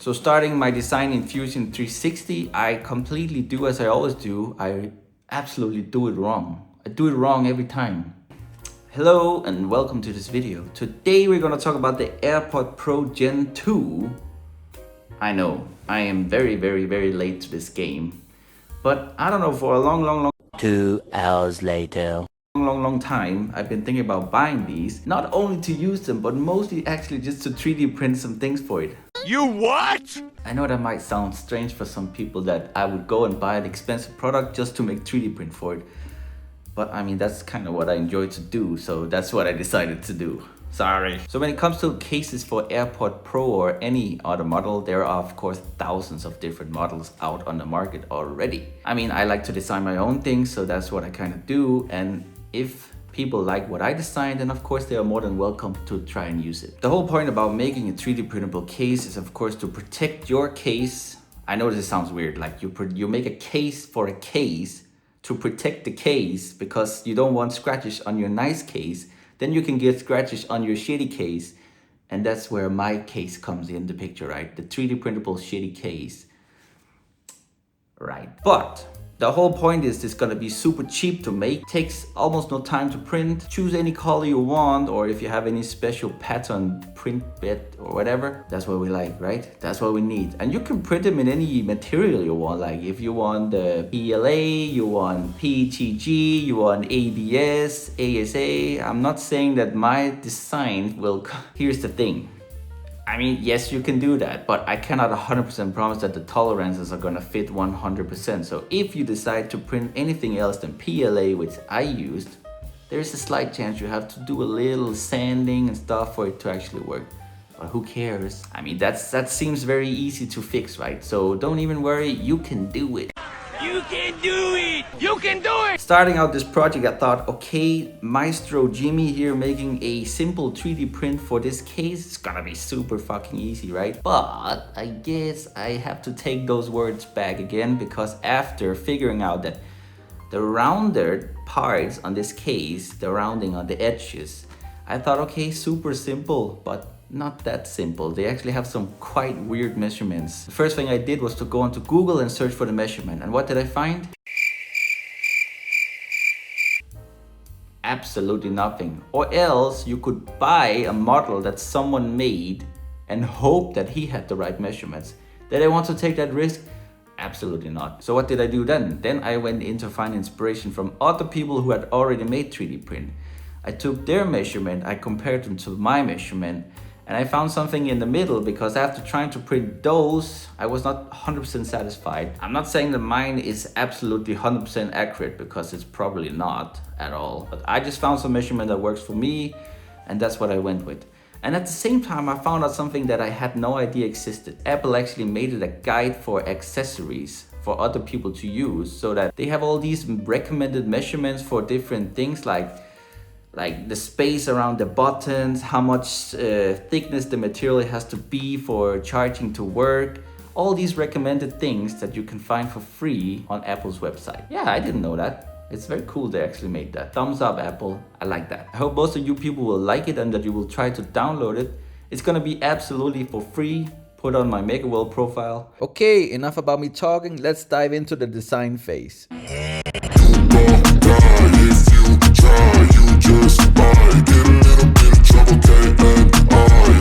So starting my design in Fusion 360, I completely do as I always do. I absolutely do it wrong. I do it wrong every time. Hello and welcome to this video. Today we're gonna talk about the AirPods Pro Gen 2. I know, I am very late to this game. But I don't know, for a long 2 hours later. long time, I've been thinking about buying these, not only to use them, but mostly actually just to 3D print some things for it. You what? I know that might sound strange for some people, that I would go and buy an expensive product just to make 3D print for it. But I mean, that's kind of what I enjoy to do, so that's what I decided to do. Sorry. So when it comes to cases for AirPods Pro or any other model, there are of course thousands of different models out on the market already. I mean, I like to design my own things, so that's what I kind of do. And if people like what I designed, then of course they are more than welcome to try and use it. The whole point about making a 3D printable case is of course to protect your case. I know this sounds weird, like you make a case for a case to protect the case because you don't want scratches on your nice case. Then you can get scratches on your shitty case, and that's where my case comes in the picture, right? The 3D printable shitty case. Right, but the whole point is it's gonna be super cheap to make, takes almost no time to print. Choose any color you want, or if you have any special pattern print bed or whatever, that's what we like, right? That's what we need. And you can print them in any material you want, like if you want the PLA, you want PETG, you want ABS, ASA. I'm not saying that my design will, here's the thing. I mean, yes, you can do that, but I cannot 100% promise that the tolerances are gonna fit 100%. So if you decide to print anything else than PLA, which I used, there's a slight chance you have to do a little sanding and stuff for it to actually work. But who cares? I mean, that seems very easy to fix, right? So don't even worry, you can do it. You can do it! You can do it! Starting out this project, I thought, okay, Maestro Jimmy here making a simple 3D print for this case, it's gonna be super fucking easy, right? But I guess I have to take those words back again, because after figuring out that the rounded parts on this case, the rounding on the edges, I thought, okay, super simple, but not that simple. They actually have some quite weird measurements. The first thing I did was to go onto Google and search for the measurement. And what did I find? Absolutely nothing. Or else you could buy a model that someone made and hope that he had the right measurements. Did I want to take that risk? Absolutely not. So what did I do then? Then I went in to find inspiration from other people who had already made 3D print. I took their measurement, I compared them to my measurement, and I found something in the middle, because after trying to print those, I was not 100% satisfied. I'm not saying that mine is absolutely 100% accurate, because it's probably not at all. But I just found some measurement that works for me, and that's what I went with. And at the same time, I found out something that I had no idea existed. Apple actually made it a guide for accessories for other people to use, so that they have all these recommended measurements for different things, like the space around the buttons, how much thickness the material has to be for charging to work. All these recommended things that you can find for free on Apple's website. Yeah, I didn't know that. It's very cool they actually made that. Thumbs up, Apple. I like that. I hope most of you people will like it and that you will try to download it. It's gonna be absolutely for free. Put on my MakerWorld profile. Okay, enough about me talking. Let's dive into the design phase. Just buy, get a little bit of trouble, K-N-I-F-E,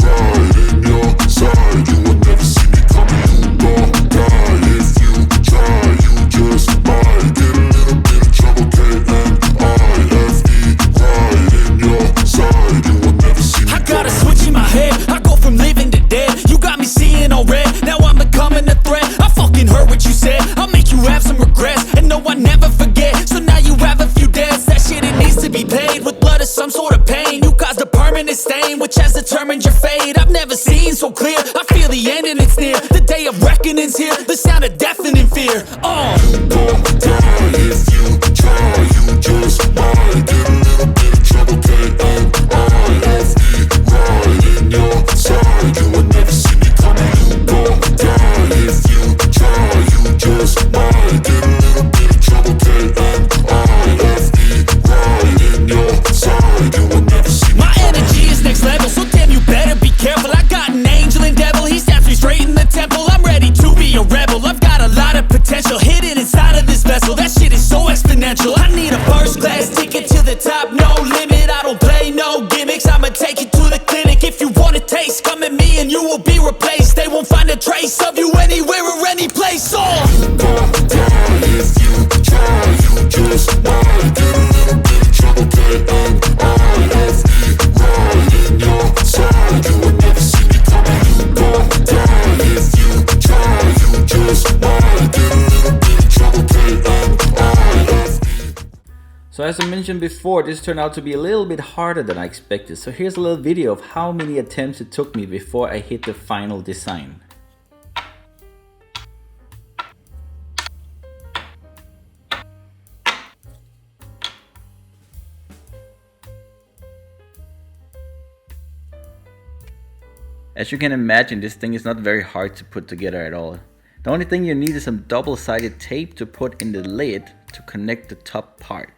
right in your side, you will never see me coming, you gon' die if you try, you just buy, get a little bit of trouble, K-N-I-F-E, right in your side, you will never see me. I got a switch in my head, I go from living to dead, you got me seeing all red, now I'm becoming a threat, I fucking heard what you said, I'll make you have some regrets, and no I never forget, so now you have a few debts, that shit it needs to be paid with blood or some sort of pain. You caused a permanent stain which has determined your fate. I've never seen so clear, I feel the end and it's near. The day of reckoning's here, the sound of deafening fear. You gon' die if you try, you just might get a little bit of trouble, K-N-I-F-E, right in your side, you will never see me coming. You gon' die if you try, you just might get a little bit of trouble, K-N-I-F-E, right in your side, you will never see me. My energy is next level, so damn you better be careful. I got an angel and devil, he's after replaced. They won't find a trace of you anywhere or any place. So You gon' die if you try. You just might get a little bit of trouble. K-N-I-F-E, right in your side. You would never see me coming. You gon' die if you try. You just might get a little bit of trouble. K-N-I-F-E. So as I mentioned before, this turned out to be a little bit harder than I expected. So here's a little video of how many attempts it took me before I hit the final design. As you can imagine, this thing is not very hard to put together at all. The only thing you need is some double-sided tape to put in the lid to connect the top part.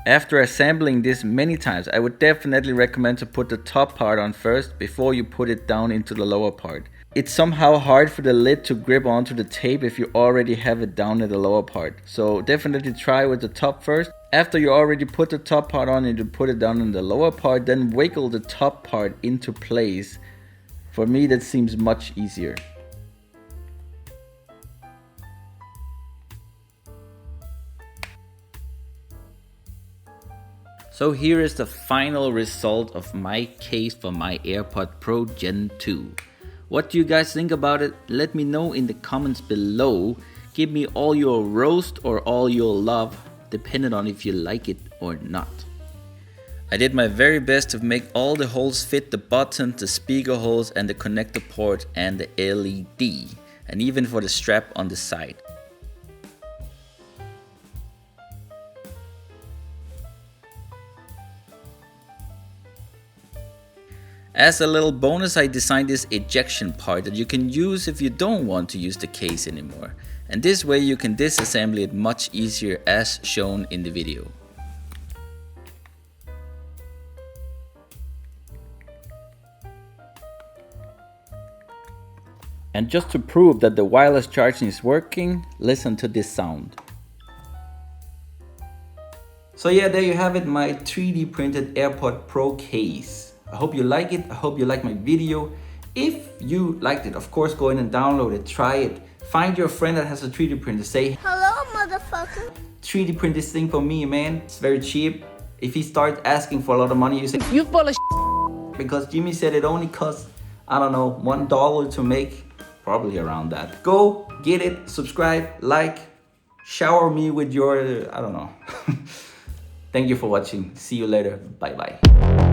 After assembling this many times, I would definitely recommend to put the top part on first before you put it down into the lower part. It's somehow hard for the lid to grip onto the tape if you already have it down in the lower part. So definitely try with the top first. After you already put the top part on and you put it down in the lower part, then wiggle the top part into place. For me, that seems much easier. So here is the final result of my case for my AirPod Pro Gen 2. What do you guys think about it? Let me know in the comments below. Give me all your roast or all your love, depending on if you like it or not. I did my very best to make all the holes fit the button, the speaker holes and the connector port and the LED, and even for the strap on the side. As a little bonus, I designed this ejection part that you can use if you don't want to use the case anymore. And this way you can disassemble it much easier as shown in the video. And just to prove that the wireless charging is working, listen to this sound. So yeah, there you have it, my 3D printed AirPod Pro case. I hope you like it. I hope you like my video. If you liked it, of course, go in and download it, try it. Find your friend that has a 3D printer. Say, hello, motherfucker. 3D print this thing for me, man. It's very cheap. If he starts asking for a lot of money, you say, You full of shit. Because Jimmy said it only costs, I don't know, $1 to make. Probably around that. Go, get it, subscribe, like, shower me with your, I don't know. Thank you for watching. See you later. Bye bye.